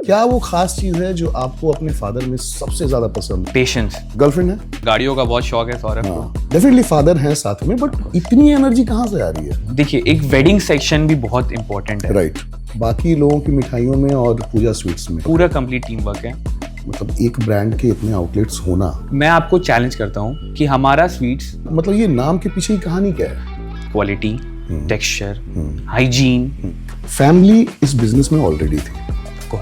क्या वो खास चीज है जो आपको अपने फादर में सबसे ज्यादा पसंद है? पेशेंस। गर्लफ्रेंड है? गाड़ियों का बहुत शौक है सौरभ को। डेफिनेटली फादर है साथ में, बट इतनी एनर्जी कहाँ से आ रही है? देखिए, एक वेडिंग सेक्शन भी बहुत इंपॉर्टेंट है। राइट। बाकी लोगों की मिठाइयों में और पूजा स्वीट्स में पूरा कंप्लीट टीम वर्क है। मतलब एक ब्रांड के इतने आउटलेट्स होना, मैं आपको चैलेंज करता हूँ कि हमारा स्वीट्स मतलब ये नाम के पीछे की कहानी क्या है? Quality, texture, hygiene. फैमिली इस बिजनेस में ऑलरेडी थी।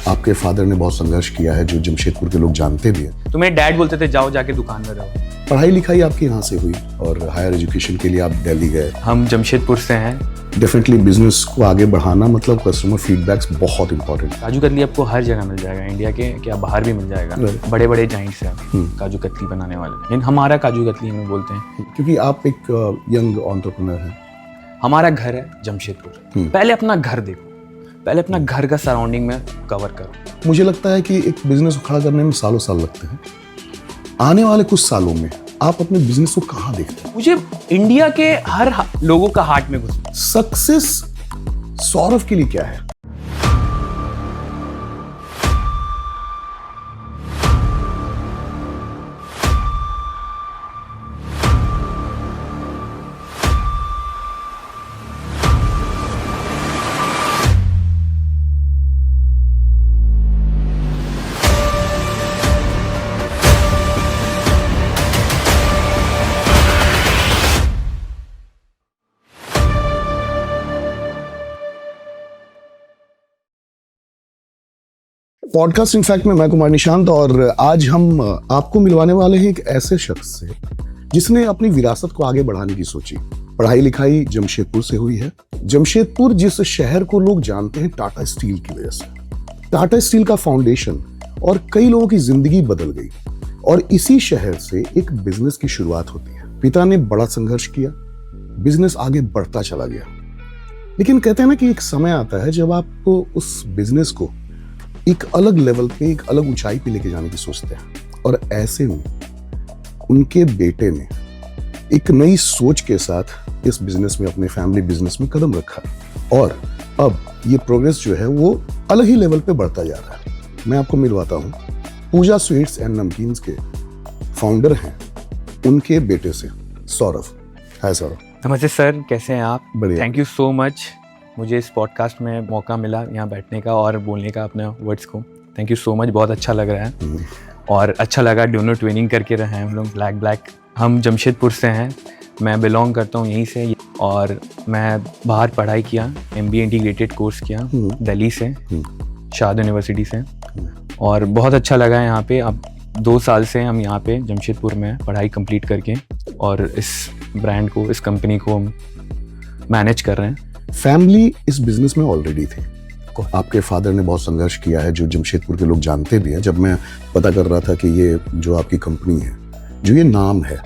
आपके फादर ने बहुत संघर्ष किया है, जो जमशेदपुर के लोग जानते भी हैं। तो मेरे डैड बोलते थे जाओ जाके दुकान में रहो। पढ़ाई लिखाई आपकी यहाँ से हुई और हायर एजुकेशन के लिए आप दिल्ली गए। हम जमशेदपुर से हैं। डेफिनेटली बिजनेस को आगे बढ़ाना मतलब कस्टमर फीडबैक्स बहुत इंपॉर्टेंट है। काजू कतली आपको हर जगह मिल जाएगा, इंडिया के क्या बाहर भी मिल जाएगा। बड़े बड़े जाइंट्स हैं काजू कतली बनाने वाले, लेकिन हमारा काजू कतली हमें बोलते हैं क्योंकि आप एक यंग एंटरप्रेन्योर हैं। हमारा घर है जमशेदपुर। पहले अपना घर देखो, पहले अपना घर का सराउंडिंग में कवर करो। मुझे लगता है कि एक बिजनेस को खड़ा करने में सालों साल लगते हैं। आने वाले कुछ सालों में आप अपने बिजनेस को कहाँ देखते हैं? मुझे इंडिया के हर लोगों का हार्ट में घुसना। सक्सेस सौरभ के लिए क्या है? पॉडकास्ट इनफैक्ट में मैं कुमार निशांत, और आज हम आपको मिलवाने वाले हैं एक ऐसे शख्स से जिसने अपनी विरासत को आगे बढ़ाने की सोची। पढ़ाई लिखाई जमशेदपुर से हुई है। जमशेदपुर जिस शहर को लोग जानते हैं टाटा स्टील की वजह से, टाटा स्टील का फाउंडेशन और कई लोगों की जिंदगी बदल गई, और इसी शहर से एक बिजनेस की शुरुआत होती है। पिता ने बड़ा संघर्ष किया, बिजनेस आगे बढ़ता चला गया, लेकिन कहते हैं ना कि एक समय आता है जब आपको उस बिजनेस को एक अलग लेवल पे, एक अलग ऊंचाई पे लेके जाने की सोचते हैं। और ऐसे में उनके बेटे ने एक नई सोच के साथ इस बिजनेस में, अपने फैमिली बिजनेस में कदम रखा, और अब ये प्रोग्रेस जो है वो अलग ही लेवल पे बढ़ता जा रहा है। मैं आपको मिलवाता हूँ पूजा स्वीट्स एंड नमकीन्स के फाउंडर हैं, उनके बेटे से, सौरभ। हाय सौरभ। नमस्ते सर, कैसे हैं आप? बढ़िया। थैंक यू सो मच, मुझे इस पॉडकास्ट में मौका मिला यहाँ बैठने का और बोलने का अपने वर्ड्स को। थैंक यू सो मच, बहुत अच्छा लग रहा है। और अच्छा लगा, दोनों ट्रेनिंग करके रहे हैं हम लोग ब्लैक। हम जमशेदपुर से हैं, मैं बिलोंग करता हूँ यहीं से, और मैं बाहर पढ़ाई किया, MBA इंटीग्रेटेड कोर्स किया दिल्ली से, शाद यूनिवर्सिटी से, और बहुत अच्छा लगा यहाँ पे। अब 2 साल से हम यहाँ पे जमशेदपुर में पढ़ाई कंप्लीट करके और इस ब्रांड को, इस कंपनी को मैनेज कर रहे हैं। फैमिली इस बिजनेस में ऑलरेडी थी। आपके फादर ने बहुत संघर्ष किया है, जो जमशेदपुर के लोग जानते भी हैं। जब मैं पता कर रहा था कि ये जो आपकी कंपनी है, जो ये नाम है,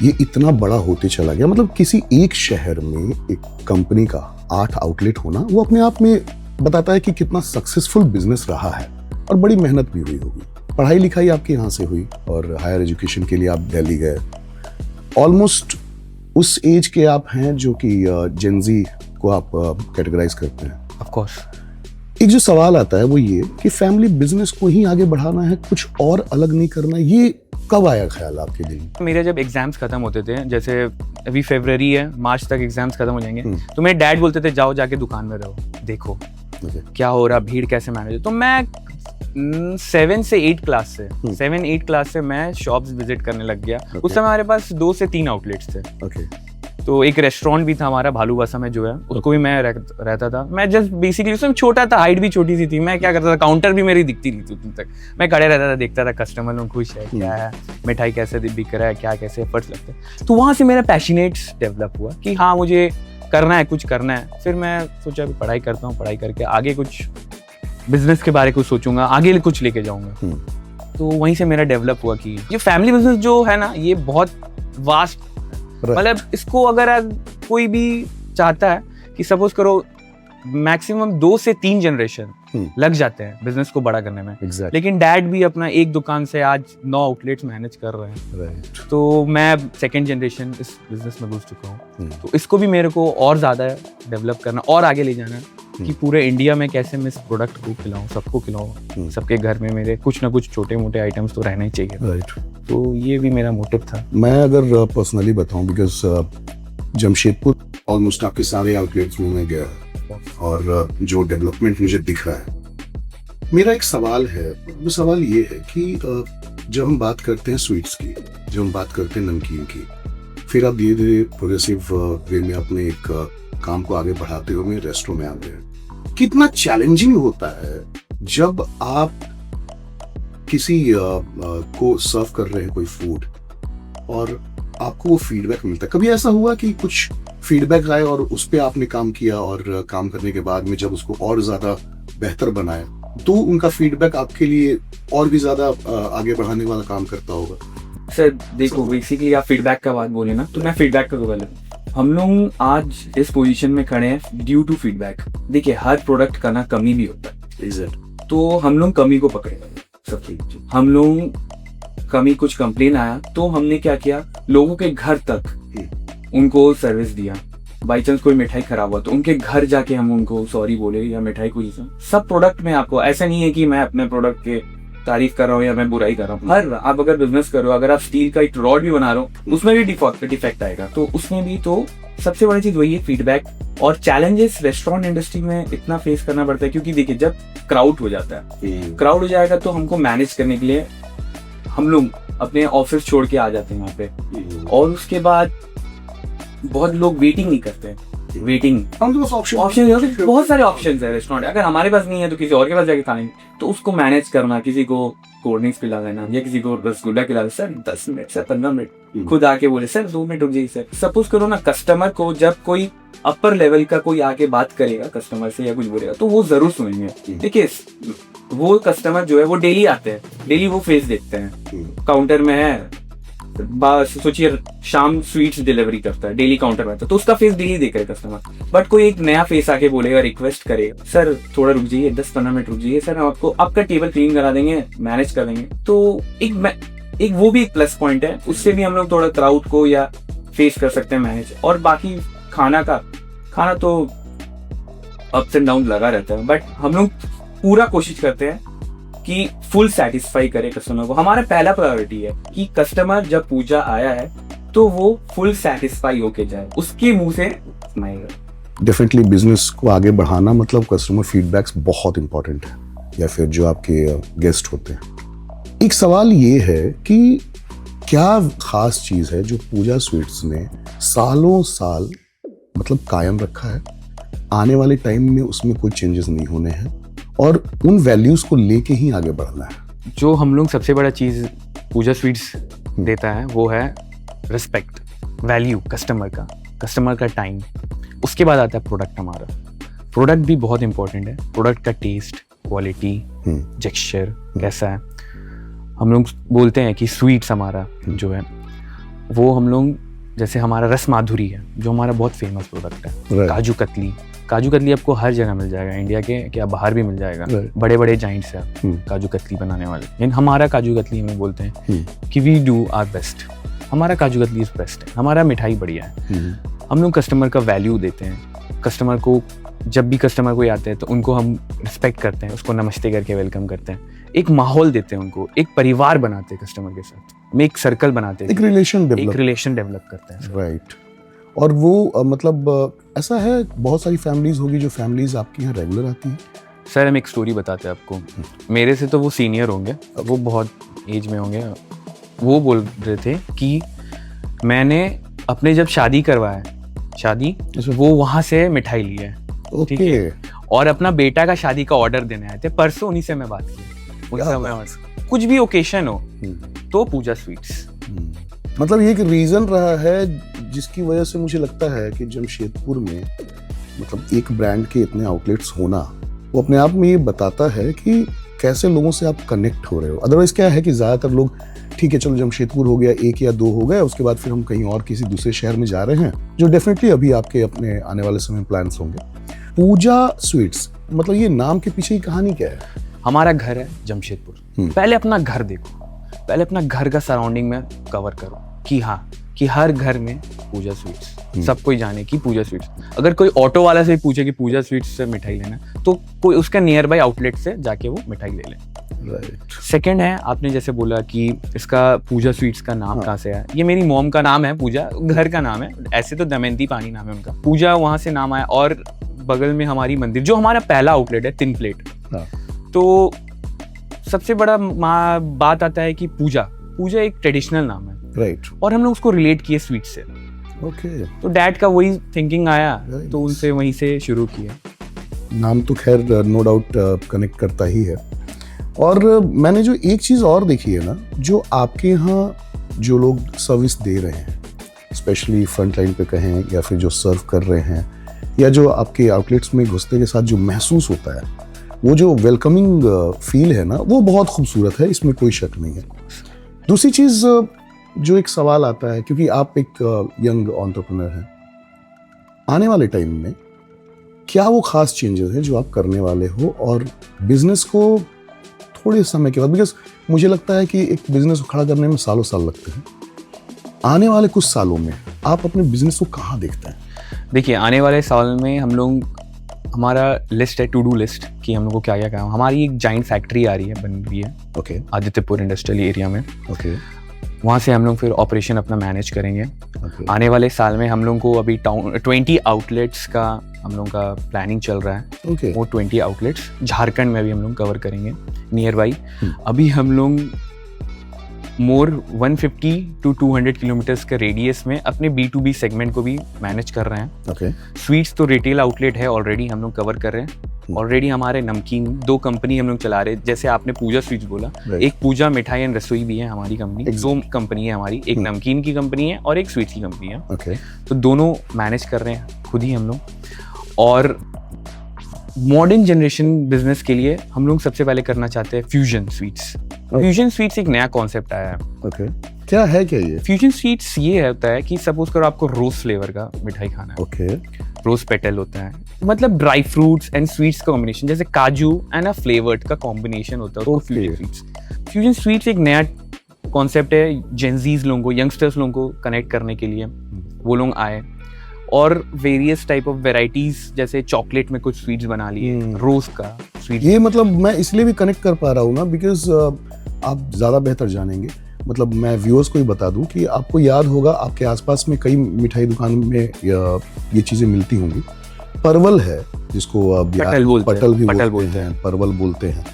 ये इतना बड़ा होते चला गया, मतलब किसी एक शहर में एक कंपनी का 8 आउटलेट होना, वो अपने आप में बताता है कि कितना सक्सेसफुल बिजनेस रहा है, और बड़ी मेहनत भी हुई होगी। पढ़ाई लिखाई आपकी यहाँ से हुई और हायर एजुकेशन के लिए आप दिल्ली गए। ऑलमोस्ट उस एज के आप हैं जो कि जेनजी को आप कैटेगराइज करते हैं। Of course. एक जो सवाल आता है वो ये कि फैमिली बिजनेस को ही आगे बढ़ाना है, कुछ और अलग नहीं करना, ये कब आया ख्याल आपके दिल में? मेरे जब एग्जाम्स खत्म होते थे, जैसे अभी फरवरी है, मार्च तक एग्जाम्स खत्म हो जाएंगे, तो मेरे डैड बोलते थे जाओ जाके दुकान में रहो, देखो क्या हो रहा, भीड़ कैसे मैनेज हो। तो मैं 7 से 8 क्लास से मैं शॉप्स विजिट करने लग गया। उस समय हमारे पास 2 से 3 आउटलेट्स थे। तो एक रेस्टोरेंट भी था हमारा भालूवासा में जो है, उसको भी मैं रहता था। मैं जस्ट बेसिकली उसमें छोटा था, हाइट भी छोटी सी थी। मैं क्या करता था, काउंटर भी मेरी दिखती नहीं थी उतनी तक, मैं खड़े रहता था, देखता था कस्टमर लोग खुश है, क्या है, मिठाई कैसे बिक रहा है, क्या कैसे एफर्ट्स लगते हैं। तो वहाँ से मेरा पैशनेट्स डेवलप हुआ कि हाँ मुझे करना है, कुछ करना है। फिर मैं सोचा कि पढ़ाई करता हूँ, पढ़ाई करके आगे कुछ बिजनेस के बारे में कुछ सोचूंगा, आगे कुछ लेके जाऊंगा। तो वहीं से मेरा डेवलप हुआ कि ये फैमिली बिजनेस जो है ना, ये बहुत वास्ट, मतलब इसको अगर कोई भी चाहता है कि सपोज करो मैक्सिमम 2 से 3 जनरेशन लग जाते हैं बिजनेस को बड़ा करने में। लेकिन डैड भी अपना एक दुकान से आज 9 आउटलेट्स मैनेज कर रहे हैं। तो मैं 2nd जनरेशन इस बिजनेस में घुस चुका हूँ। तो इसको भी मेरे को और ज्यादा डेवलप करना और आगे ले जाना है। कि पूरे इंडिया में कैसे मैं इस प्रोडक्ट को खिलाऊं, सबको खिलाऊं, सबके घर में मेरे कुछ ना कुछ छोटे मोटे आइटम्स तो रहने ही चाहिए। राइट। तो ये भी मेरा मोटिव था। मैं अगर पर्सनली बताऊं, बिकॉज जमशेदपुर ऑलमोस्ट आपके सारे आउटलेट्स में मैं गया और जो डेवलपमेंट मुझे दिख रहा है, मेरा एक सवाल है। वो सवाल ये है कि जब हम बात करते हैं स्वीट्स की, जब हम बात करते हैं नमकीन की, फिर आप धीरे धीरे प्रोग्रेसिव वे में अपने एक काम को आगे बढ़ाते हुए रेस्टोरेंट में आते हैं। कितना चैलेंजिंग होता है जब आप किसी को सर्व कर रहे हैं कोई फूड और आपको वो फीडबैक मिलता है। कभी ऐसा हुआ कि कुछ फीडबैक आए और उस पर आपने काम किया और काम करने के बाद में जब उसको और ज्यादा बेहतर बनाया तो उनका फीडबैक आपके लिए और भी ज्यादा आगे बढ़ाने वाला काम करता होगा? सर देखो, बेसिकली आप फीडबैक का बात बोले ना, तो मैं फीडबैक का बोल, हम लोग आज इस पोजीशन में खड़े हैं ड्यू टू फीडबैक। देखिए, हर प्रोडक्ट का ना कमी भी होता है, तो हम लोग कमी को पकड़े सब चीज। हम लोग कमी, कुछ कंप्लेन आया तो हमने क्या किया, लोगों के घर तक उनको सर्विस दिया। बाई चांस कोई मिठाई खराब हुआ तो उनके घर जाके हम उनको सॉरी बोले या मिठाई को सब प्रोडक्ट में। आपको ऐसा नहीं है कि मैं अपने प्रोडक्ट के तारीफ कर रहा हूँ या मैं बुराई कर रहा हूँ। हर आप अगर बिजनेस कर रहे हो, अगर आप स्टील का एक रॉड भी बना रहे हो, उसमें भी डिफेक्ट आएगा, तो उसमें भी। तो सबसे बड़ी चीज वही है, फीडबैक। और चैलेंजेस रेस्टोरेंट इंडस्ट्री में इतना फेस करना पड़ता है, क्योंकि देखिए जब क्राउड हो जाता है, क्राउड हो जाएगा तो हमको मैनेज करने के लिए हम लोग अपने ऑफिस छोड़ के आ जाते हैं वहाँ पे, और उसके बाद बहुत लोग वेटिंग नहीं करते। वेटिंग ऑप्शन, बहुत सारे ऑप्शन है रेस्टोरेंट, अगर हमारे पास नहीं है तो किसी और के पास जाके खाएंगे, तो उसको मैनेज करना, किसी को कोल्ड ड्रिंक्स पिला देना या किसी को रसगुल्ला खिला देना, सर 10 मिनट से 15 मिनट, खुद आके बोले सर 2 मिनट रुक जाइए सर। सपोज करो ना, कस्टमर को जब कोई अपर लेवल का कोई आके बात करेगा कस्टमर से या कुछ बोलेगा तो वो जरूर सुनेंगे। देखिए, वो कस्टमर जो है वो डेली आते हैं, डेली वो फेस देखते हैं, काउंटर में है, सोचिए शाम स्वीट्स डिलीवरी करता है, डेली काउंटर में आता है, तो उसका फेस डेली देख रहे कस्टमर। बट कोई एक नया फेस आके बोलेगा, रिक्वेस्ट करेगा, सर थोड़ा रुक जाइए, 10-15 मिनट रुक जाइए सर, हम आपको आपका टेबल क्लीन करा देंगे, मैनेज कर देंगे, तो एक वो भी एक प्लस पॉइंट है। उससे भी हम लोग थोड़ा क्राउड को या फेस कर सकते हैं मैनेज। और बाकी खाना तो अप्स एंड डाउन लगा रहता है, बट हम लोग पूरा कोशिश करते हैं कि फुल सेटिस्फाई करे कस्टमर को। हमारा पहला प्रायोरिटी है कि कस्टमर जब पूजा आया है तो वो फुल सेटिस्फाई होके जाए, उसके मुंह से स्माइल। डेफिनेटली बिजनेस को आगे बढ़ाना मतलब कस्टमर फीडबैक्स बहुत इंपॉर्टेंट है, या फिर जो आपके गेस्ट होते हैं। एक सवाल ये है कि क्या खास चीज है जो पूजा स्वीट्स ने सालों साल मतलब कायम रखा है, आने वाले टाइम में उसमें कोई चेंजेस नहीं होने हैं और उन वैल्यूज को लेके ही आगे बढ़ना है? जो हम लोग सबसे बड़ा चीज़ पूजा स्वीट्स देता है वो है रिस्पेक्ट, वैल्यू कस्टमर का टाइम। उसके बाद आता है प्रोडक्ट। हमारा प्रोडक्ट भी बहुत इंपॉर्टेंट है, प्रोडक्ट का टेस्ट, क्वालिटी, टेक्सचर कैसा है। हम लोग बोलते हैं कि स्वीट्स हमारा जो है वो हम लोग, जैसे हमारा रस माधुरी है जो हमारा बहुत फेमस प्रोडक्ट है, काजू कतली आपको हर जगह मिल जाएगा, इंडिया के क्या बाहर भी मिल जाएगा, बड़े बड़े जाइंट्स हैं काजू कतली बनाने वाले। लेकिन हमारा काजू कतली हमें बोलते हैं कि वी डू आवर बेस्ट, हमारा काजू कतली इज बेस्ट है, हमारा मिठाई बढ़िया है। हम लोग कस्टमर का वैल्यू देते हैं, कस्टमर को जब भी कस्टमर कोई आते हैं तो उनको हम रिस्पेक्ट करते हैं, उसको नमस्ते करके वेलकम करते हैं, एक माहौल देते हैं उनको, एक परिवार बनाते हैं कस्टमर के साथ, में एक सर्कल बनाते हैं, एक रिलेशन डेवलप करते हैं। राइट। और वो मतलब ऐसा है, बहुत सारी फैमिलीज होगी जो फैमिलीज आपके यहाँ रेगुलर आती हैं। सर हम एक स्टोरी बताते हैं आपको, मेरे से तो वो सीनियर होंगे, वो बहुत एज में होंगे। वो बोल रहे थे कि मैंने अपने जब शादी करवाया, वो वहाँ से मिठाई ली है, ठीक है, और अपना बेटा का शादी का ऑर्डर देने आए थे, परसों उन्हीं से मैं बात की। कुछ भी ओकेशन हो तो पूजा स्वीट्स। मतलब ये एक रीजन रहा है जिसकी वजह से मुझे लगता है कि जमशेदपुर में मतलब एक ब्रांड के इतने आउटलेट्स होना, वो अपने आप में ये बताता है कि कैसे लोगों से आप कनेक्ट हो रहे हो। अदरवाइज क्या है कि ज्यादातर लोग ठीक है चलो जमशेदपुर हो गया, 1 या 2 हो गए, उसके बाद फिर हम कहीं और किसी दूसरे शहर में जा रहे हैं, जो डेफिनेटली अभी आपके अपने आने वाले समय प्लान्स होंगे। पूजा स्वीट्स मतलब ये नाम के पीछे की कहानी क्या है? हमारा घर है जमशेदपुर, पहले अपना घर देखो, पहले अपना घर का सराउंडिंग में कवर करो कि हाँ, कि हर घर में पूजा स्वीट्स। सब कोई जाने की पूजा स्वीट्स। अगर कोई ऑटो वाला से पूछे कि पूजा स्वीट्स से मिठाई लेना, तो कोई उसका नियर बाई आउटलेट से जाके वो मिठाई ले ले। राइट। सेकंड है, आपने जैसे बोला कि इसका पूजा स्वीट्स का नाम कहाँ से आया। ये मेरी मॉम का नाम है पूजा, घर का नाम है, ऐसे तो दमयंती पानी नाम है उनका, पूजा वहाँ से नाम आया। और बगल में हमारी मंदिर, जो हमारा पहला आउटलेट है तिन प्लेट, तो सबसे बड़ा बात आता है कि पूजा एक ट्रेडिशनल नाम है, राइट, और हम लोग उसको रिलेट किए स्वीट से। ओके। तो डैड का वही थिंकिंग आया, तो उनसे वहीं से शुरू किया। नाम तो खैर नो डाउट कनेक्ट करता ही है। और मैंने जो एक चीज़ और देखी है ना, जो आपके यहाँ जो लोग सर्विस दे रहे हैं, स्पेशली फ्रंट लाइन पे कहें या फिर जो सर्व कर रहे हैं, या जो आपके आउटलेट्स में घुसते के साथ जो महसूस होता है, वो जो वेलकमिंग फील है ना, वो बहुत खूबसूरत है, इसमें कोई शक नहीं है। दूसरी चीज़ जो एक सवाल आता है, क्योंकि आप एक यंग एंटरप्रेन्योर हैं, आने वाले टाइम में क्या वो खास चेंजेस हैं जो आप करने वाले हो, और बिजनेस को थोड़े समय के बाद, बिकॉज मुझे लगता है कि एक बिजनेस को खड़ा करने में सालों साल लगते हैं, आने वाले कुछ सालों में आप अपने बिजनेस को कहाँ देखते हैं? देखिए, आने वाले साल में हम लोग, हमारा लिस्ट है, टू डू लिस्ट, कि हम लोग को क्या क्या काम। हमारी एक जाइंट फैक्ट्री आ रही है, बन रही है, ओके, आदित्यपुर इंडस्ट्रियल एरिया में, ओके। वहाँ से हम लोग फिर ऑपरेशन अपना मैनेज करेंगे। आने वाले साल में हम लोग को अभी 20 आउटलेट्स का हम लोग का प्लानिंग चल रहा है। वो 20 आउटलेट्स झारखंड में भी हम लोग कवर करेंगे नियर बाई। अभी हम लोग मोर 150 to 200 किलोमीटर्स के रेडियस में अपने B2B सेगमेंट को भी मैनेज कर रहे हैं। स्वीट्स तो रिटेल आउटलेट है, ऑलरेडी हम लोग कवर कर रहे हैं। ऑलरेडी हमारे नमकीन 2 कंपनी हम लोग चला रहे हैं, जैसे आपने पूजा स्वीट्स बोला, एक पूजा मिठाई एंड रसोई भी है हमारी कंपनी। 2 कंपनी है हमारी, एक नमकीन की कंपनी है और एक स्वीट्स की कंपनी है। तो दोनों मैनेज कर रहे हैं खुद ही हम लोग। और मॉडर्न जनरेशन बिजनेस के लिए हम लोग सबसे पहले करना चाहते हैं फ्यूजन स्वीट्स। फ्यूजन स्वीट्स एक नया कॉन्सेप्ट आया है। क्या है क्या ये फ्यूजन स्वीट्स? ये होता है कि सपोज करो आपको रोज फ्लेवर का मिठाई खाना है। रोज पेटल होता है, मतलब ड्राई फ्रूट्स एंड स्वीट्स का कॉम्बिनेशन, जैसे काजू एंड अ फ्लेवर्ड का कॉम्बिनेशन होता है। फ्यूजन स्वीट्स, फ्यूजन स्वीट्स एक नया कॉन्सेप्ट है जेनजीज लोगों को, यंगस्टर्स लोगों को कनेक्ट करने के लिए वो लोग आए, और वेरियस टाइप ऑफ वेराइटीज, जैसे चॉकलेट में कुछ स्वीट्स बना लिए, रोज का स्वीट। ये मतलब मैं इसलिए भी कनेक्ट कर पा रहा हूँ ना, बिकॉज आप ज़्यादा बेहतर जानेंगे। मतलब मैं व्यूअर्स को ही बता दूं कि आपको याद होगा, आपके आसपास में कई मिठाई दुकान में ये चीज़ें मिलती होंगी। परवल है, जिसको पटल भी बोलते हैं, परवल बोलते हैं,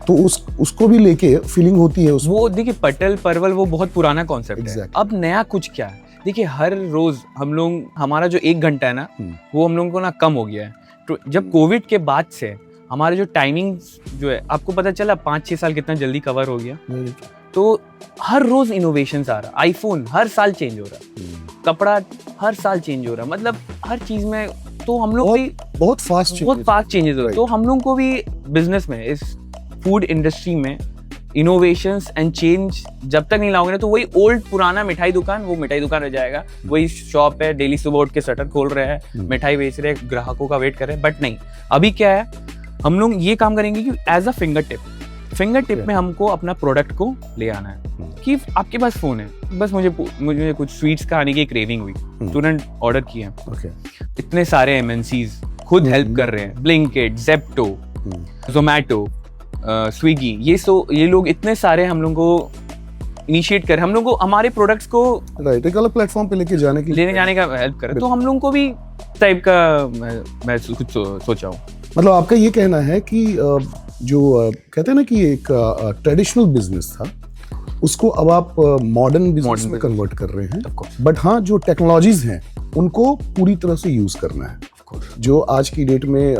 तो उसको भी लेके फीलिंग होती है वो। देखिए, पटल परवल वो बहुत पुराना कॉन्सेप्ट है। अब नया कुछ क्या है, देखिए हर रोज हम लोग, हमारा जो 1 घंटा है ना, वो हम लोगों को ना कम हो गया है। तो जब कोविड के बाद से हमारे जो टाइमिंग जो है, आपको पता चला 5-6 साल कितना जल्दी कवर हो गया। तो हर रोज इनोवेशन आ रहा, आईफोन हर साल चेंज हो रहा, कपड़ा हर साल चेंज हो रहा, मतलब हर चीज में। तो हम लोग भी बहुत फास्ट चेंजेस हो रहे। तो हम लोग को भी बिजनेस में, इस फूड इंडस्ट्री में इनोवेशंस एंड चेंज जब तक नहीं लाओगे ना, तो वही ओल्ड पुराना मिठाई दुकान, वो मिठाई दुकान रह जाएगा। वही शॉप है, डेली सुबह उठ के शटर खोल रहे हैं, मिठाई बेच रहे हैं, ग्राहकों का वेट कर रहे हैं। बट नहीं, अभी क्या है, हम लोग ये काम करेंगे कि एज अ फिंगर टिप में हमको अपना प्रोडक्ट को ले आना है। कि आपके पास फोन है, बस मुझे कुछ स्वीट्स का आने की क्रेविंग हुई, तुरंत ऑर्डर किया। इतने सारे MNCs खुद हेल्प कर रहे हैं, ब्लिंकिट, ज़ेप्टो, ज़ोमैटो, स्विगी, ये लोग इतने सारे हम लोग को इनिशिएट कर, हम लोग को हमारे प्रोडक्ट्स को एक अलग प्लेटफॉर्म पे लेके जाने का हेल्प करे। तो हम लोग को भी टाइप का मैं कुछ सोचा हूँ। मतलब आपका ये कहना है कि जो कहते हैं ना कि एक ट्रेडिशनल बिजनेस था, उसको अब आप मॉडर्न बिजनेस में कन्वर्ट कर रहे हैं। बट हाँ, जो टेक्नोलॉजीज हैं उनको पूरी तरह से यूज करना है। जो आज की डेट में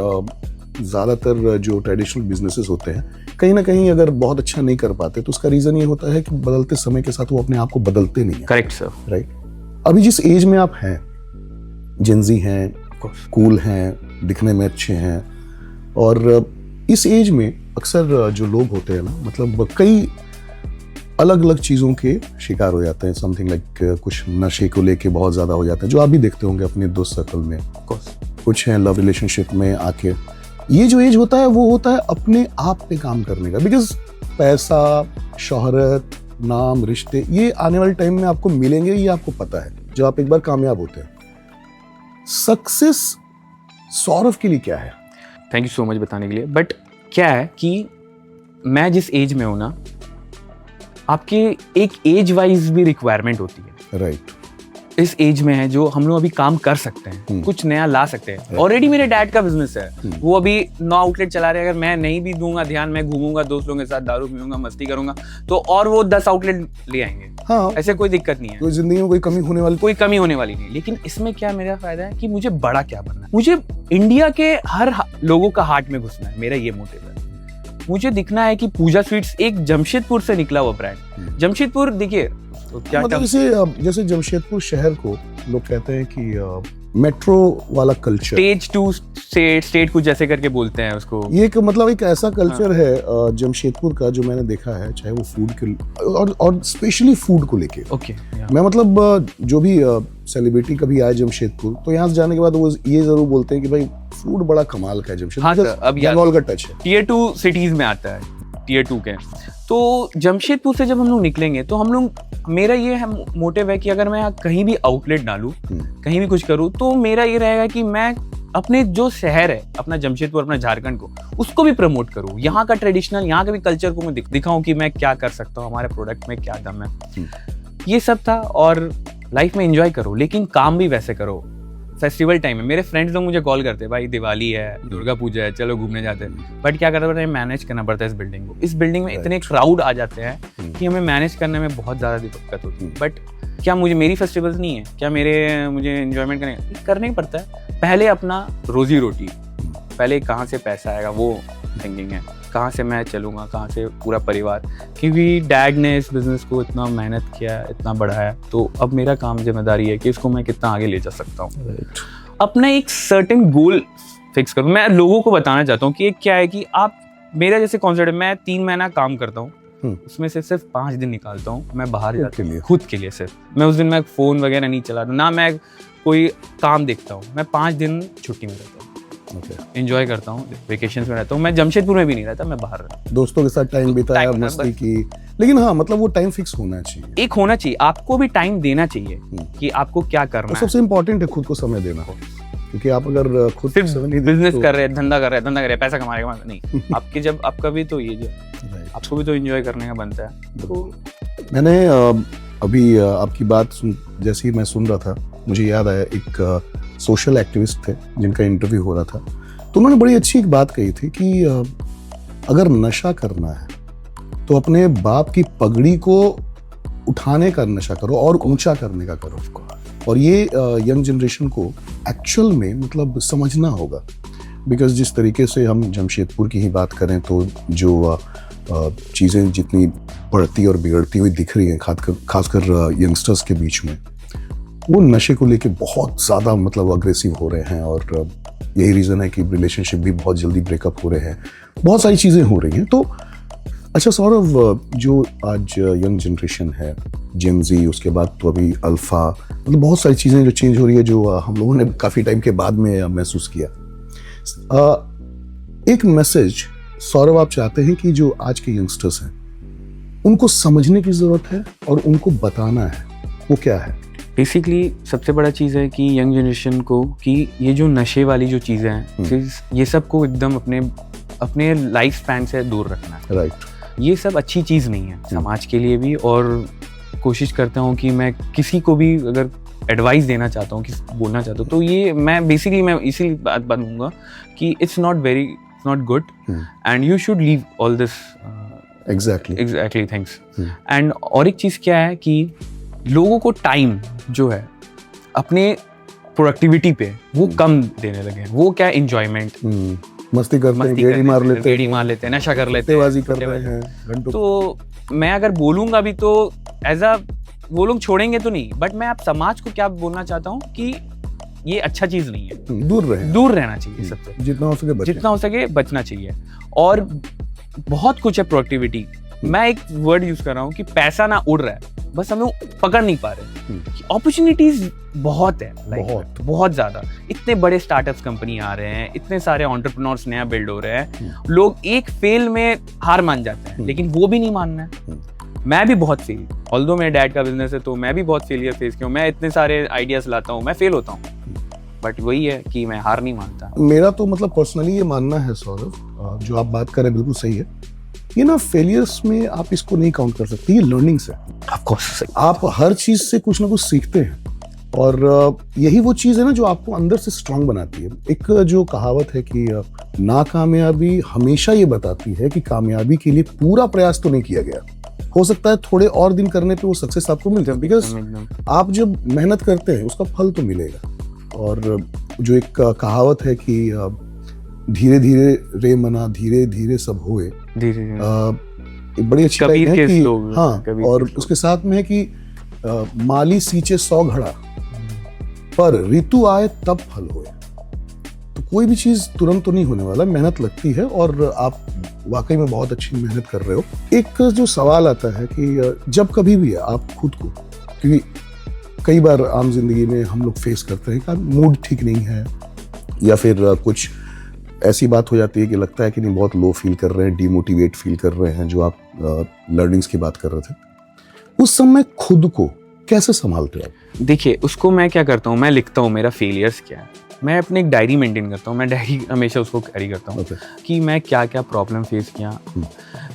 ज़्यादातर जो ट्रेडिशनल बिजनेसेस होते हैं, कहीं ना कहीं अगर बहुत अच्छा नहीं कर पाते, तो उसका रीज़न ये होता है कि बदलते समय के साथ वो अपने आप को बदलते नहीं है। Correct sir, right. अभी जिस एज में आप हैं, जेंजी हैं, कूल हैं, दिखने में अच्छे हैं, और इस एज में अक्सर जो लोग होते हैं ना, मतलब कई अलग अलग चीज़ों के शिकार हो जाते हैं। समथिंग लाइक कुछ नशे को लेके बहुत ज़्यादा हो जाते हैं, जो आप भी देखते होंगे अपने दोस्त सर्कल में। कुछ हैं लव रिलेशनशिप में आके। ये जो एज होता है, वो होता है अपने आप पे काम करने का, बिकॉज पैसा, शोहरत, नाम, रिश्ते, ये आने वाले टाइम में आपको मिलेंगे, ये आपको पता है, जब आप एक बार कामयाब होते हैं। सक्सेस सौरभ के लिए क्या है? थैंक यू सो मच बताने के लिए। बट क्या है कि मैं जिस एज में हूँ ना, आपके एक एज वाइज भी रिक्वायरमेंट होती है। राइट। इस एज में है जो हम लोग अभी काम कर सकते हैं, कुछ नया ला सकते हैं। ऑलरेडी मेरे डैड का बिजनेस है, वो अभी 9 आउटलेट चला रहे हैं। अगर मैं नहीं भी दूंगा ध्यान, मैं घूमूंगा दोस्त लोगों के साथ, दारू पीऊंगा, मस्ती करूंगा, तो और वो 10 आउटलेट ले आएंगे। हाँ, ऐसे कोई दिक्कत नहीं है, कोई जिंदगी में कोई कमी होने वाली नहीं। लेकिन इसमें क्या मेरा फायदा है कि मुझे बड़ा क्या बनना है। मुझे इंडिया के हर लोगों का हार्ट में घुसना है, मेरा ये मोटिव है। मुझे दिखना है कि पूजा स्वीट्स एक जमशेदपुर से निकला हुआ ब्रांड। जमशेदपुर देखिए तो क्या मतलब जैसे जमशेदपुर शहर को लोग कहते हैं कि मेट्रो वाला कल्चर, स्टेज 2 स्टेट कुछ जैसे करके बोलते हैं उसको। ये एक मतलब एक ऐसा कल्चर है जमशेदपुर का जो मैंने देखा है, चाहे वो फूड के और स्पेशली फूड को लेके। ओके, मैं मतलब जो भी सेलिब्रिटी कभी आए जमशेदपुर तो यहाँ से जाने के बाद वो ये जरूर बोलते हैं कि भाई फूड बड़ा कमाल का है जमशेदपुर। हाँ सर, अब बंगाल का टच है, टियर 2 सिटीज में आता है, टियर 2 के। तो जमशेदपुर से जब हम लोग निकलेंगे तो हम लोग, मेरा ये मोटिव है कि अगर मैं कहीं भी आउटलेट डालूं, कहीं भी कुछ करूं, तो मेरा ये रहेगा कि मैं अपने जो शहर है, अपना जमशेदपुर, अपना झारखंड को, उसको भी प्रमोट करूं। यहाँ का ट्रेडिशनल, यहाँ के भी कल्चर को मैं दिखाऊं कि मैं क्या कर सकता हूँ, हमारे प्रोडक्ट में क्या दम है। ये सब था। और लाइफ में एंजॉय करो, लेकिन काम भी वैसे करो। फेस्टिवल टाइम है, मेरे फ्रेंड्स लोग मुझे कॉल करते हैं, भाई दिवाली है, दुर्गा पूजा है, चलो घूमने जाते हैं। बट क्या करना पड़ता है, मैनेज करना पड़ता है इस बिल्डिंग को। इस बिल्डिंग में इतने क्राउड आ जाते हैं कि हमें मैनेज करने में बहुत ज़्यादा दिक्कत होती है। बट क्या मेरी फेस्टिवल्स नहीं है क्या, मुझे एंजॉयमेंट करने ही पड़ता है। पहले अपना रोजी रोटी, पहले कहाँ से पैसा आएगा वो थिंकिंग है, कहाँ से मैं चलूँगा, कहाँ से पूरा परिवार। क्योंकि डैड ने इस बिज़नेस को इतना मेहनत किया, इतना बढ़ाया, तो अब मेरा काम जिम्मेदारी है कि इसको मैं कितना आगे ले जा सकता हूँ। अपना एक सर्टेन गोल फिक्स करूँ। मैं लोगों को बताना चाहता हूँ कि एक क्या है कि आप, मेरा जैसे कॉन्सेप्ट है, मैं 3 महीना काम करता हूँ, उसमें से सिर्फ 5 दिन निकालता हूँ मैं बाहर जाके लिए, खुद के लिए। सिर्फ मैं उस दिन मैं फ़ोन वगैरह नहीं चलाता, ना मैं कोई काम देखता हूँ। मैं 5 दिन छुट्टी में रहता हूँ, एंजॉय करता हूँ, वेकेशंस में रहता हूँ। मैं जमशेदपुर में भी नहीं रहता, मैं बाहर रहता हूँ, दोस्तों के साथ टाइम बिताया, मस्ती की। लेकिन हाँ, मतलब वो टाइम फिक्स होना चाहिए, एक होना चाहिए, आपको भी टाइम देना चाहिए कि आपको क्या करना है। सबसे इम्पोर्टेंट है खुद को समय देना, क्योंकि आप अगर खुद बिजनेस कर रहे हैं, धंधा कर रहे हैं, पैसा कमा रहे हैं, नहीं आपकी जब आपका भी तो ये जो आपको भी तो एंजॉय करने का बनता है। तो मैंने अभी आपकी बात जैसे ही मैं सुन रहा था, मुझे याद आया एक सोशल एक्टिविस्ट थे जिनका इंटरव्यू हो रहा था, तो उन्होंने बड़ी अच्छी एक बात कही थी कि अगर नशा करना है तो अपने बाप की पगड़ी को उठाने का नशा करो और ऊंचा करने का करो। और ये यंग जनरेशन को एक्चुअल में मतलब समझना होगा, बिकॉज जिस तरीके से हम जमशेदपुर की ही बात करें तो जो चीज़ें जितनी बढ़ती और बिगड़ती हुई दिख रही हैं, खासकर यंगस्टर्स के बीच में, वो नशे को लेके बहुत ज़्यादा मतलब अग्रेसिव हो रहे हैं। और यही रीज़न है कि रिलेशनशिप भी बहुत जल्दी ब्रेकअप हो रहे हैं, बहुत सारी चीज़ें हो रही हैं। तो अच्छा सौरभ, जो आज यंग जनरेशन है, जेन ज़ी, उसके बाद तो अभी अल्फ़ा, मतलब बहुत सारी चीज़ें जो चेंज हो रही है, जो हम लोगों ने काफ़ी टाइम के बाद में महसूस किया। एक मैसेज सौरभ आप चाहते हैं कि जो आज के यंगस्टर्स हैं उनको समझने की ज़रूरत है और उनको बताना है, वो क्या है? बेसिकली सबसे बड़ा चीज़ है कि यंग जनरेशन को कि ये जो नशे वाली जो चीज़ें हैं, ये सब को एकदम अपने लाइफ स्पैन से दूर रखना है। राइट। ये सब अच्छी चीज़ नहीं है समाज के लिए भी। और कोशिश करता हूँ कि मैं किसी को भी अगर एडवाइस देना चाहता हूँ, बोलना चाहता हूँ, तो ये मैं इसी बात बनूंगा कि it's not good and you should leave all this. Exactly thanks. And और एक चीज़ क्या है कि लोगों को टाइम जो है अपने प्रोडक्टिविटी पे वो कम देने लगे हैं। वो क्या, एंजॉयमेंट, मस्ती करते हैं, गेड़ी मार लेते हैं, नशा कर लेते हैं, कर रहे हैं। तो मैं अगर बोलूंगा भी तो वो लोग छोड़ेंगे तो नहीं, बट मैं आप समाज को क्या बोलना चाहता हूँ कि ये अच्छा चीज नहीं है, दूर रहना चाहिए सबसे, जितना हो सके बचना चाहिए। और बहुत कुछ है प्रोडक्टिविटी। मैं एक वर्ड यूज कर रहा हूँ कि पैसा ना उड़ रहा है, बस हम लोग पकड़ नहीं पा रहे। अपॉर्चुनिटीज बहुत है, बहुत ज्यादा। इतने बड़े स्टार्टअप्स कंपनी आ रहे हैं, इतने सारे एंटरप्रेन्योर्स नया बिल्ड हो रहे हैं। लोग एक फेल में हार मान जाते हैं, लेकिन वो भी नहीं मानना है। मैं भी बहुत फेल, ऑल्दो मेरे डैड का बिजनेस है तो मैं भी बहुत फेलियर फेस किया हूँ। मैं इतने सारे आइडियाज लाता हूँ, मैं फेल होता हूँ, बट वही है कि मैं हार नहीं मानता। मेरा तो मतलब पर्सनली ये मानना है सौरभ, जो आप बात कर रहे हैं बिल्कुल सही है। ये ना फेलियर्स में आप इसको नहीं काउंट कर सकते, ये लर्निंग्स है। ऑफ कोर्स आप हर चीज से कुछ ना कुछ सीखते हैं और यही वो चीज है ना जो आपको अंदर से स्ट्रांग बनाती है। एक जो कहावत है कि नाकामयाबी हमेशा ये बताती है कि कामयाबी के लिए पूरा प्रयास तो नहीं किया गया। हो सकता है थोड़े और दिन करने पे वो सक्सेस आपको मिल जाए, बिकॉज आप जब मेहनत करते हैं उसका फल तो मिलेगा। और जो एक कहावत है कि धीरे धीरे रे मना धीरे धीरे सब होए, एक बड़ी अच्छी लाइन है कि हाँ, और उसके साथ में है कि माली सींचे 100 घड़ा पर ऋतु आए तब फल होए। तो कोई भी चीज तुरंत तो नहीं होने वाला, मेहनत लगती है और आप वाकई में बहुत अच्छी मेहनत कर रहे हो। एक जो सवाल आता है कि जब कभी भी आप खुद को, क्योंकि कई बार आम जिंदगी में हम लोग फेस करते हैं कि मूड ठीक नहीं है या फिर कुछ ऐसी बात हो जाती है कि लगता है कि नहीं बहुत लो फील कर रहे हैं, डिमोटिवेट फील कर रहे हैं, जो आप लर्निंग्स की बात कर रहे थे, उस समय खुद को कैसे संभालते हैं? देखिए, उसको मैं क्या करता हूँ, मैं लिखता हूँ मेरा फेलियर्स क्या है। मैं अपनी एक डायरी मेंटेन करता हूँ, मैं डायरी हमेशा उसको कैरी करता हूँ कि मैं क्या क्या प्रॉब्लम फेस किया।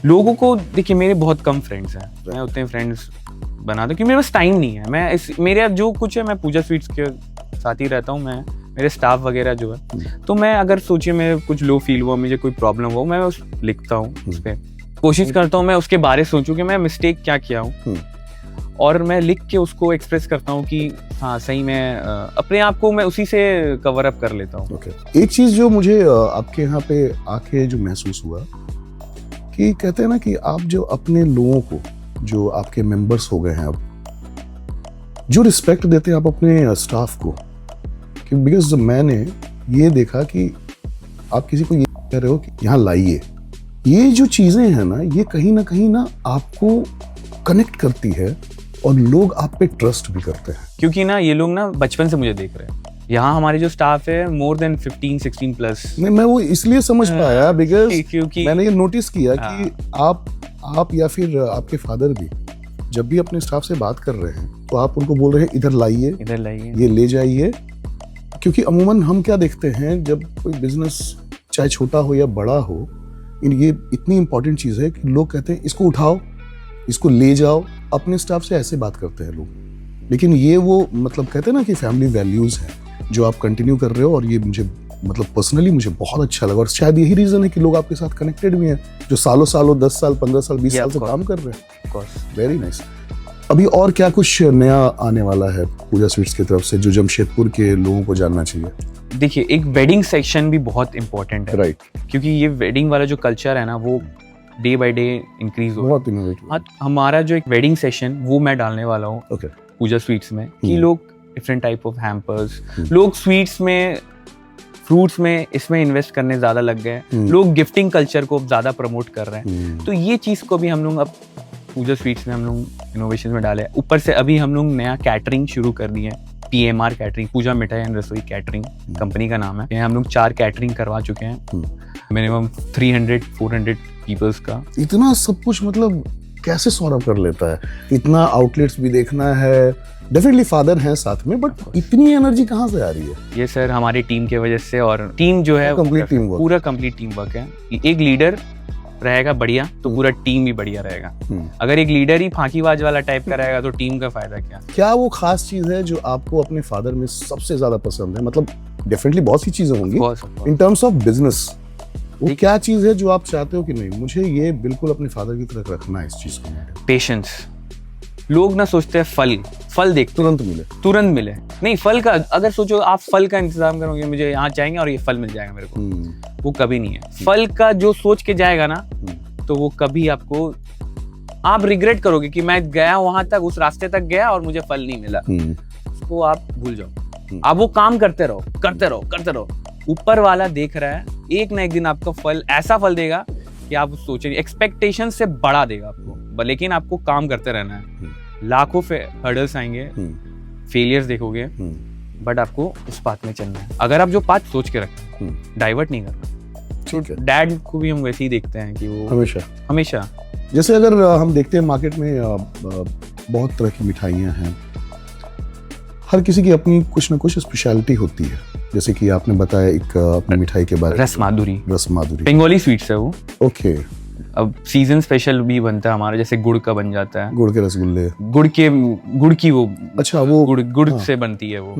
लोगों को देखिए, मेरे बहुत कम फ्रेंड्स हैं, मैं उतने फ्रेंड्स बनाता हूँ कि मेरे पास टाइम नहीं है। मेरे जो कुछ है मैं पूजा स्वीट्स के साथ ही रहता हूँ, मैं मेरे स्टाफ वगैरह जो है। तो मैं अगर सोचिए मैं कुछ लो फील हुआ, मुझे कोई प्रॉब्लम हो, मैं उस लिखता हूँ, उस पर कोशिश करता हूँ मैं उसके बारे सोचूं कि मैं मिस्टेक क्या किया हूँ, और मैं लिख के उसको एक्सप्रेस करता हूँ कि हाँ सही में अपने आप को मैं उसी से कवर अप कर लेता हूँ। एक चीज जो मुझे आपके यहाँ पे आके जो महसूस हुआ कि कहते हैं ना कि आप जो अपने लोगों को, जो आपके मेंबर्स हो गए हैं, अब जो रिस्पेक्ट देते हैं आप अपने स्टाफ को, कि बिकॉज मैंने ये देखा कि आप किसी को ये कह रहे हो कि यहाँ लाइए, ये जो चीजें हैं ना, ये कहीं ना आपको कनेक्ट करती है और लोग आप पे ट्रस्ट भी करते हैं। क्योंकि ना ये लोग ना बचपन से मुझे देख रहे हैं। यहाँ हमारे जो स्टाफ है मोर देन 15-16 प्लस। मैं वो इसलिए समझ पाया बिकॉज क्योंकि मैंने ये नोटिस किया कि आप या फिर आपके फादर भी जब भी अपने स्टाफ से बात कर रहे हैं तो आप उनको बोल रहे हैं इधर लाइए, ये ले जाइए। क्योंकि अमूमन हम क्या देखते हैं, जब कोई बिजनेस चाहे छोटा हो या बड़ा हो, ये इतनी इंपॉर्टेंट चीज है कि लोग कहते हैं इसको उठाओ, इसको ले जाओ। अपने स्टाफ से ऐसे बात करते हैं लोग, लेकिन ये वो मतलब कहते हैं ना कि फैमिली वैल्यूज हैं जो आप कंटिन्यू कर रहे हो, और ये मुझे मतलब पर्सनली मुझे बहुत अच्छा लगा। और शायद यही रीजन है कि लोग आपके साथ कनेक्टेड भी हैं, जो सालों 10 साल 15 साल 20 साल से काम कर रहे हैं। Very nice. अभी और क्या कुछ नया आने वाला है पूजा स्वीट्स की तरफ से जो जमशेदपुर के लोगों को जानना चाहिए? देखिए, एक वेडिंग सेक्शन भी बहुत इंपॉर्टेंट है, राइट, क्योंकि ये वेडिंग वाला जो कल्चर है ना, वो डे बाय डे इंक्रीज हो बहुत इनोवेटिव। हाँ, हमारा जो एक वेडिंग सेशन वो मैं डालने वाला हूँ पूजा स्वीट्स में, कि लोग डिफरेंट टाइप ऑफ हैम्पर्स, लोग स्वीट्स में, फ्रूट्स में, इसमें इन्वेस्ट करने ज्यादा लग गए, लोग गिफ्टिंग कल्चर को ज्यादा प्रमोट कर रहे हैं। तो ये चीज को भी हम लोग अब पूजा स्वीट्स में हम लोग इनोवेशन में डाले। ऊपर से अभी हम लोग नया कैटरिंग शुरू कर दिए हैं, PMR कैटरिंग, पूजा मिठाई एंड रसोई कैटरिंग कंपनी का नाम है। हम लोग 4 कैटरिंग करवा चुके हैं, मिनिमम 300-400 पीपल्स का। इतना सब कुछ मतलब कैसे सौरभ कर लेता है? इतना आउटलेट्स भी देखना है, डेफिनेटली फादर हैं साथ में, बट इतनी एनर्जी कहाँ से आ रही है? ये सर हमारी टीम के वजह से, और टीम जो है पूरा कंप्लीट टीम वर्क है। एक लीडर रहेगा बढ़िया तो पूरा टीम भी बढ़िया रहेगा। अगर एक लीडर ही फांकीबाज वाला टाइप का रहेगा तो टीम का फायदा क्या? क्या वो खास चीज है जो आपको अपने फादर में सबसे ज्यादा पसंद है? मतलब डेफिनेटली बहुत सी चीजें होंगी इन टर्म्स ऑफ बिजनेस, वो क्या चीज है जो आप चाहते हो कि नहीं मुझे ये बिल्कुल अपने फादर की तरह रखना है इस चीज को? पेशेंस। लोग ना सोचते हैं फल देख तुरंत मिले। नहीं, फल का अगर सोचो आप फल का इंतजाम करोगे, मुझे यहाँ जाएंगे और ये फल मिल जाएगा मेरे को, वो कभी नहीं है। फल का जो सोच के जाएगा ना, तो वो कभी आपको, आप रिग्रेट करोगे कि मैं गया वहां तक, उस रास्ते तक गया और मुझे फल नहीं मिला। उसको आप भूल जाओ, आप वो काम करते रहो। ऊपर वाला देख रहा है, एक ना एक दिन आपका फल ऐसा फल देगा कि आप सोचेंगे, एक्सपेक्टेशन से बढ़ा देगा आपको, लेकिन आपको काम करते रहना है। लाखों हर्डल्स आएंगे, फेलियर्स देखोगे, बट आपको उस पाथ में चलना है। अगर आप जो पाथ सोच के रखते हैं, डाइवर्ट नहीं करना। ठीक है। डैड को भी हम वैसे ही देखते हैं कि वो हमेशा जैसे अगर हम देखते हैं मार्केट में बहुत तरह की मिठाइयाँ हैं, हर किसी की अपनी कुछ ना कुछ स्पेशलिटी होती है। जैसे कि आपने बताया एक अपनी मिठाई के बारे में, रस माधुरी, रस माधुरी, बंगाली स्वीट्स है वो। ओके। अब सीजन स्पेशल भी बनता है हमारा, जैसे गुड़ का बन जाता है, गुड़ के रसगुल्ले, गुड़ की वो, अच्छा वो गुड़ हाँ। से बनती है वो।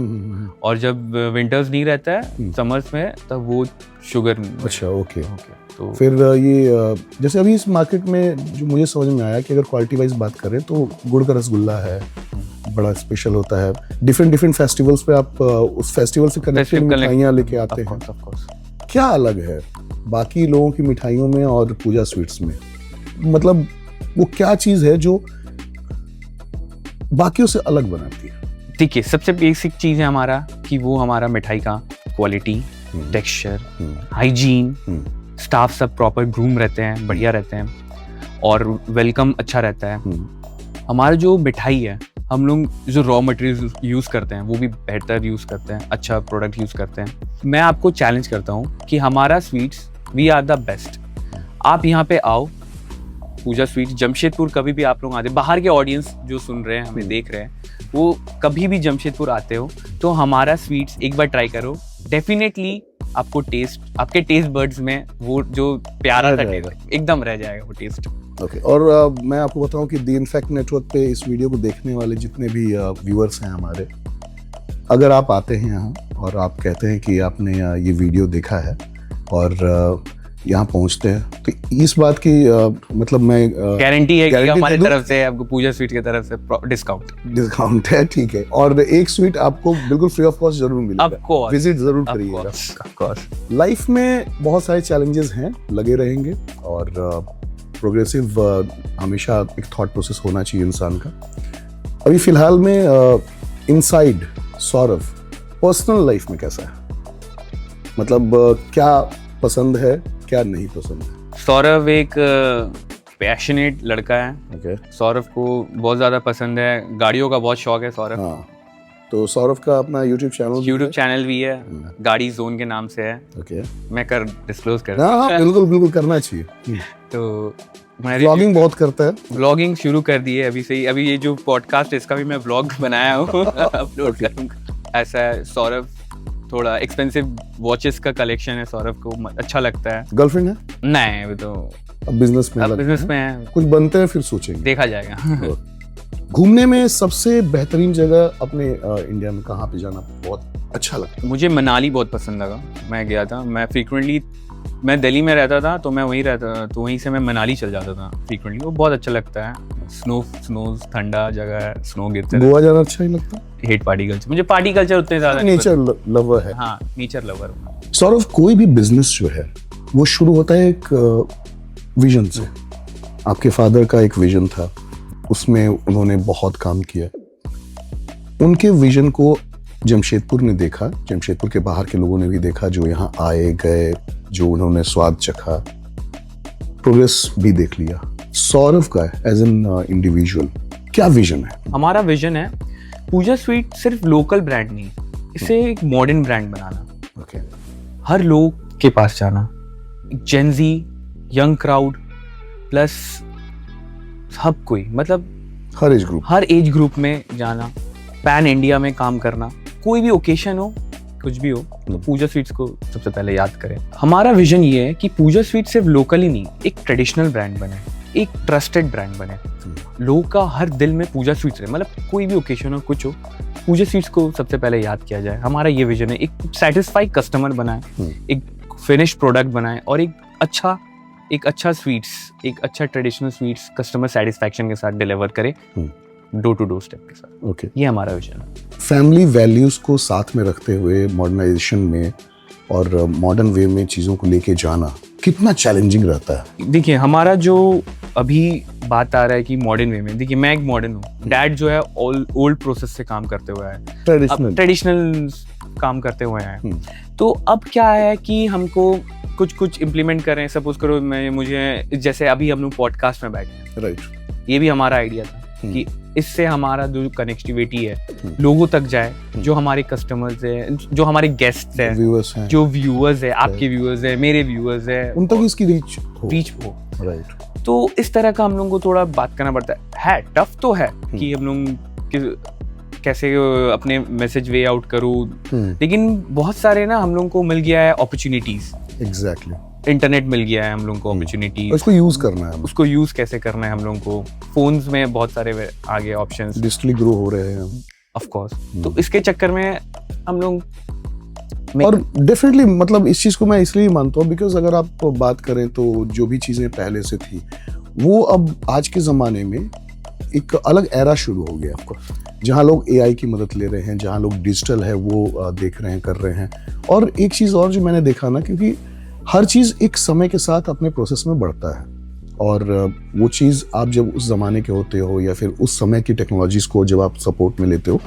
और जब विंटर्स नहीं रहता है, समर्स में, तब वो शुगर। अच्छा ओके। तो फिर ये जैसे अभी इस मार्केट में जो मुझे समझ में आया कि अगर क्वालिटी वाइज बात करें तो गुड़ का रसगुल्ला है, बड़ा स्पेशल होता है। डिफरेंट फेस्टिवल्स पे आप उस फेस्टिवल से कनेक्टेड मिठाइयाँ लेके आते हैं। क्या अलग है बाकी लोगों की मिठाइयों में और पूजा स्वीट्स में? मतलब वो क्या चीज़ है जो बाकियों से अलग बनाती है? देखिए, सबसे बेसिक चीज़ है हमारा कि वो हमारा मिठाई का क्वालिटी, टेक्सचर, हाइजीन, स्टाफ सब प्रॉपर ग्रूम रहते हैं, बढ़िया रहते हैं, और वेलकम अच्छा रहता है। हमारा जो मिठाई है, हम लोग जो रॉ मटेरियल यूज़ करते हैं वो भी बेहतर यूज़ करते हैं, अच्छा प्रोडक्ट यूज़ करते हैं। मैं आपको चैलेंज करता हूँ कि हमारा sweets, we are the best. आप यहाँ पे आओ, पूजा स्वीट्स जमशेदपुर, कभी भी आप लोग आते, बाहर के ऑडियंस जो सुन रहे हैं, हमें देख रहे हैं, वो कभी भी जमशेदपुर आते हो तो हमारा स्वीट्स एक बार ट्राई करो। डेफिनेटली आपको टेस्ट, आपके टेस्ट बर्ड्स में वो जो प्यारा सा टेस्ट एकदम रह जाएगा वो टेस्ट। ओके। और मैं आपको बताऊं कि दी इनफैक्ट नेटवर्क पे इस वीडियो को देखने वाले जितने भी व्यूअर्स हैं हमारे, अगर आप आते हैं यहाँ और आप कहते हैं कि आपने ये वीडियो देखा है और यहाँ पहुँचते हैं, तो इस बात की मतलब मैं गारंटी है कि हमारी तरफ से आपको, पूजा स्वीट की तरफ से डिस्काउंट है, ठीक है। और एक स्वीट आपको बिल्कुल फ्री ऑफ कॉस्ट जरूर मिलेगा, विजिट जरूर करिएगा। लाइफ में बहुत सारे चैलेंजेस हैं, लगे रहेंगे, और प्रोग्रेसिव हमेशा एक थॉट प्रोसेस होना चाहिए इंसान का। अभी फिलहाल में इनसाइड सौरभ पर्सनल लाइफ में कैसा है? मतलब क्या पसंद है, क्या नहीं पसंद है? सौरभ एक पैशनेट लड़का है। okay. सौरभ को बहुत ज़्यादा पसंद है, गाड़ियों का बहुत शौक है सौरभ। हाँ, तो सौरभ का अपना यूट्यूब चैनल भी है, गाड़ी जोन के नाम से है। okay. मैं डिस्क्लोज कर हाँ, बिल्कुल करना चाहिए। तो व्लॉगिंग बहुत करता है, व्लॉगिंग शुरू कर दी है अभी से ही। अभी ये जो पॉडकास्ट है इसका भी मैं व्लॉग बनाया हूँ, अपलोड करूँगा। ऐसा है, सौरभ थोड़ा एक्सपेंसिव वॉचेस का कलेक्शन है, सौरभ को अच्छा लगता है। गर्लफ्रेंड है? नहीं, अभी तो अब बिजनेस में है, कुछ बनते हैं फिर सोचेंगे, देखा जाएगा। घूमने में सबसे बेहतरीन जगह अपने इंडिया में कहाँ पे जाना बहुत अच्छा लगता है? मुझे मनाली बहुत पसंद लगा, मैं गया था। मैं फ्रीक्वेंटली, मैं दिल्ली में रहता था तो मैं वहीं रहता था, तो वहीं से मैं मनाली चल जाता था फ्रीक्वेंटली। वो बहुत अच्छा लगता है, स्नो ठंडा जगह है, स्नो गिरते हैं। गोवा जाना अच्छा नहीं लगता? हेट पार्टी कल्चर, मुझे पार्टी कल्चर उतने ज्यादा, नेचर लवर है। हाँ, नेचर लवर हूँ। सौरभ, कोई भी बिजनेस जो है वो शुरू होता है एक विजन से। आपके फादर का एक विजन था, उसमें उन्होंने बहुत काम किया। उनके विजन को जमशेदपुर ने देखा, जमशेदपुर के बाहर के लोगों ने भी देखा, जो यहाँ आए गए, जो उन्होंने स्वाद चखा, प्रोग्रेस भी देख लिया। सौरभ का एज एन इंडिविजुअल क्या विजन है? हमारा विजन है पूजा स्वीट सिर्फ लोकल ब्रांड नहीं, इसे एक मॉडर्न ब्रांड बनाना। okay. हर लोग के पास जाना, जेनजी, यंग क्राउड प्लस सब कोई, मतलब हर एज ग्रुप में जाना, पैन इंडिया में काम करना। कोई भी ओकेशन हो, कुछ भी हो, तो पूजा स्वीट्स को सबसे पहले याद करें। हमारा विजन ये है कि पूजा स्वीट सिर्फ लोकल ही नहीं, एक ट्रेडिशनल ब्रांड बने, एक ट्रस्टेड ब्रांड बने। लोगों का हर दिल में पूजा स्वीट्स रहे, मतलब कोई भी ओकेशन हो, कुछ हो, पूजा स्वीट्स को सबसे पहले याद किया जाए। हमारा ये विजन है, एक सेटिस्फाई कस्टमर बनाए, एक फिनिश प्रोडक्ट बनाए, और एक अच्छा स्वीट्स, एक अच्छा ट्रेडिशनल स्वीट्स कस्टमर सेटिस्फैक्शन के साथ डिलीवर करे, डोर टू डोर स्टेप के साथ। okay. ये हमारा विजन है। फैमिली वैल्यूज को साथ में रखते हुए मॉडर्नाइजेशन में और मॉडर्न वे में चीज़ों को लेके जाना कितना चैलेंजिंग रहता है? देखिए, हमारा जो अभी बात आ रहा है कि मॉडर्न वे में, देखिए मैं एक मॉडर्न हूँ, डैड जो है ओल्ड प्रोसेस से काम करते हुए है, ट्रेडिशनल काम करते हुए हैं। तो अब क्या है कि हमको कुछ इम्प्लीमेंट करें। सपोज करो मुझे जैसे अभी हम लोग पॉडकास्ट में बैठे हैं, राइट, ये भी हमारा आइडिया था कि इससे हमारा जो कनेक्टिविटी है लोगों तक जाए, जो हमारे कस्टमर्स है, जो हमारे गेस्ट हैं, जो व्यूअर्स है, आपके व्यूअर्स है, मेरे व्यूअर्स है, उन तक इसकी रीच हो। राइट। तो इस तरह का हम लोगों को थोड़ा बात करना पड़ता है। टफ तो है कि हम लोग कैसे अपने मैसेज वे आउट करूँ, लेकिन बहुत सारे ना हम लोगों को मिल गया है अपॉर्चुनिटीज। एग्जैक्टली, इंटरनेट मिल गया है हम लोगों को अपॉर्चुनिटी, उसको यूज करना है, उसको यूज कैसे करना है हम लोगों को। फोन्स में बहुत सारे आगे ऑप्शंस डिजिटली ग्रो हो रहे हैं ऑफ कोर्स, तो इसके चक्कर में हम लोग और डेफिनेटली मतलब इस चीज को मैं इसलिए मानता हूँ बिकॉज अगर आप बात करें तो जो भी चीजें पहले से थी वो अब आज के जमाने में एक अलग एरा शुरू हो गया आपको, जहाँ लोग एआई की मदद ले रहे हैं, जहाँ लोग डिजिटल है वो देख रहे हैं, कर रहे हैं। और एक चीज़ और जो मैंने देखा ना, क्योंकि हर चीज़ एक समय के साथ अपने प्रोसेस में बढ़ता है, और वो चीज़ आप जब उस ज़माने के होते हो या फिर उस समय की टेक्नोलॉजीज़ को जब आप सपोर्ट में लेते हो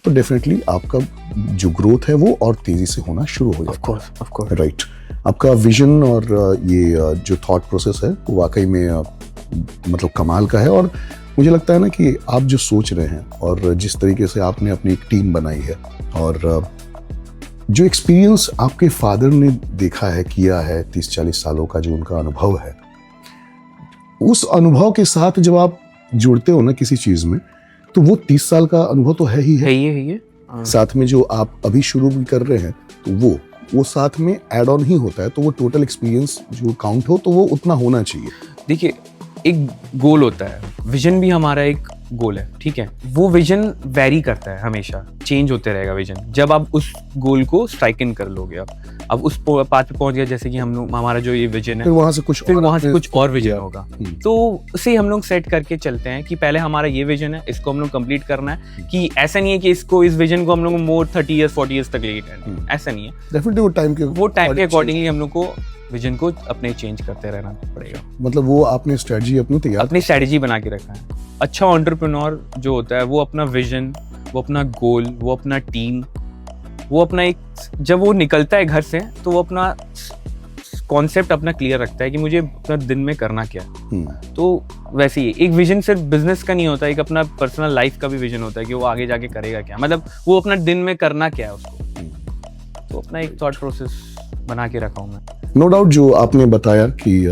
तो डेफिनेटली आपका जो ग्रोथ है वो और तेज़ी से होना शुरू हो जाता है। ऑफ कोर्स राइट, आपका विजन और ये जो थॉट प्रोसेस है वो वाकई में मतलब कमाल का है। और मुझे लगता है ना कि आप जो सोच रहे हैं और जिस तरीके से आपने अपनी एक टीम बनाई है और जो एक्सपीरियंस आपके फादर ने देखा है, किया है, 30-40 सालों का जो उनका अनुभव है, उस अनुभव के साथ जब आप जुड़ते हो ना किसी चीज़ में तो वो 30 साल का अनुभव तो है ही है। साथ में जो आप अभी शुरू भी कर रहे हैं तो वो साथ में ऐड ऑन ही होता है, तो वो टोटल एक्सपीरियंस जो काउंट हो तो वो उतना होना चाहिए। देखिए, एक गोल होता है, विजन भी हमारा एक गोल है, ठीक है। वो विजन वेरी करता है, हमेशा चेंज होते रहेगा विजन, जब आप उस गोल को स्ट्राइक इन कर लोगे। अब उस पाथ पे पहुंच गया, जैसे कि हम लोग, हमारा जो ये विजन है, फिर वहां से कुछ और विजन होगा, तो उसे हम लोग सेट करके चलते हैं कि पहले हमारा ये विजन है, इसको हम लोग कंप्लीट करना है। कि ऐसा नहीं है कि इस विजन को हम लोग मोर 30 ईयर्स 40 ईयर्स तक लेके जाना, ऐसा नहीं है। डेफिनेटली वो टाइम के अकॉर्डिंगली हम लोग को विजन को अपने चेंज करते रहना पड़ेगा। मतलब वो आपने स्ट्रेटजी अपनी स्ट्रेटजी बना के रखा है। अच्छा एंटरप्रेन्योर जो होता है वो अपना विजन, वो अपना गोल, वो अपना टीम, वो अपना एक, जब वो निकलता है घर से तो वो अपना कॉन्सेप्ट अपना क्लियर रखता है कि मुझे अपना दिन में करना क्या है। तो वैसे ही एक विजन सिर्फ बिजनेस का नहीं होता, एक अपना पर्सनल लाइफ का भी विजन होता है कि वो आगे जाके करेगा क्या, मतलब वो अपना दिन में करना क्या है उसको। तो अपना एक थॉट प्रोसेस बना के रखा हूँ मैं। नो डाउट जो आपने बताया कि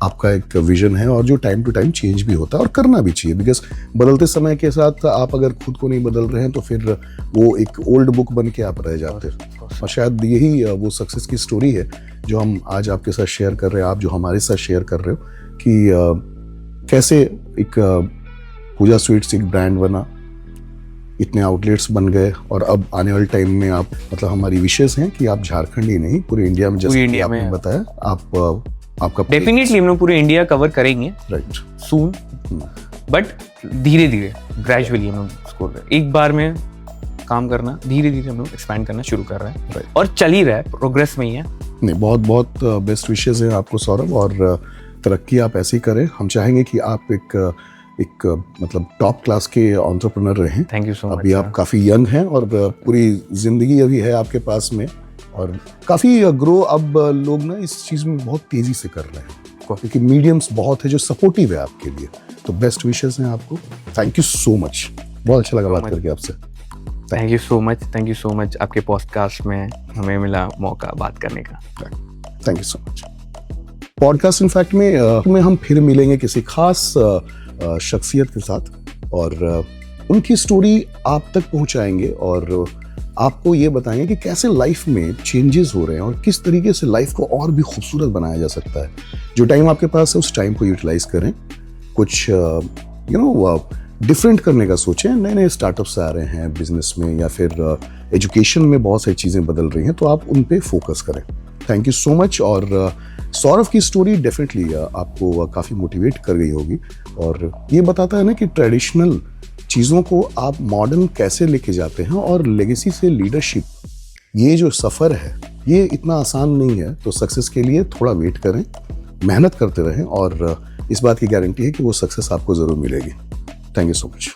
आपका एक विजन है और जो टाइम टू टाइम चेंज भी होता है और करना भी चाहिए, बिकॉज बदलते समय के साथ आप अगर खुद को नहीं बदल रहे हैं तो फिर वो एक ओल्ड बुक बन के आप रह जाते हैं। और शायद यही वो सक्सेस की स्टोरी है जो हम आज आपके साथ शेयर कर रहे हैं, आप जो हमारे साथ शेयर कर रहे हो कि कैसे एक पूजा स्वीट्स एक ब्रांड बना, इतने आउटलेट्स बन गए, और अब आने वाले टाइम में आप, मतलब हमारी विशेष हैं कि आप झारखंड ही नहीं पूरे इंडिया में, जैसे आपने बताया, आपका डेफिनेटली हम लोग पूरे इंडिया कवर करेंगे, राइट, सून, बट धीरे धीरे ग्रेजुअली हम लोग उसको एक बार में काम करना, धीरे धीरे हम लोग एक्सपैंड करना शुरू कर रहे हैं, right. और चल ही रहा है, प्रोग्रेस में ही है। नहीं, बहुत बहुत बेस्ट विशेष हैं आपको सौरभ, और तरक्की आप ऐसी करें। हम चाहेंगे कि आप एक मतलब टॉप क्लास के एंटरप्रेन्योर रहें। Thank you so much. अभी आप काफ़ी यंग हैं और पूरी ज़िंदगी अभी है आपके पास में, और काफ़ी ग्रो अब लोग ना इस चीज़ में बहुत तेज़ी से कर रहे हैं, क्योंकि मीडियम्स बहुत है जो सपोर्टिव है आपके लिए। तो बेस्ट विशेस हैं आपको। थैंक यू सो मच, बहुत अच्छा लगा बात करके आपसे। थैंक यू सो मच आपके पॉडकास्ट में हमें मिला मौका बात करने का। Thank you so much. Podcast in fact में हम फिर मिलेंगे किसी खास शख्सियत के साथ, और उनकी स्टोरी आप तक पहुंचाएंगे और आपको ये बताएंगे कि कैसे लाइफ में चेंजेस हो रहे हैं और किस तरीके से लाइफ को और भी खूबसूरत बनाया जा सकता है। जो टाइम आपके पास है उस टाइम को यूटिलाइज करें, कुछ डिफरेंट करने का सोचें। नए नए स्टार्टअप्स आ रहे हैं बिजनेस में या फिर एजुकेशन में, बहुत सारी चीज़ें बदल रही हैं, तो आप उन पे फोकस करें। Thank you so much. और सौरभ की स्टोरी डेफिनेटली आपको काफ़ी मोटिवेट कर गई होगी, और ये बताता है ना कि ट्रेडिशनल चीज़ों को आप मॉडर्न कैसे लेके जाते हैं, और लेगेसी से लीडरशिप, ये जो सफ़र है ये इतना आसान नहीं है। तो सक्सेस के लिए थोड़ा वेट करें, मेहनत करते रहें, और इस बात की गारंटी है कि वो सक्सेस आपको ज़रूर मिलेगी। Thank you so much.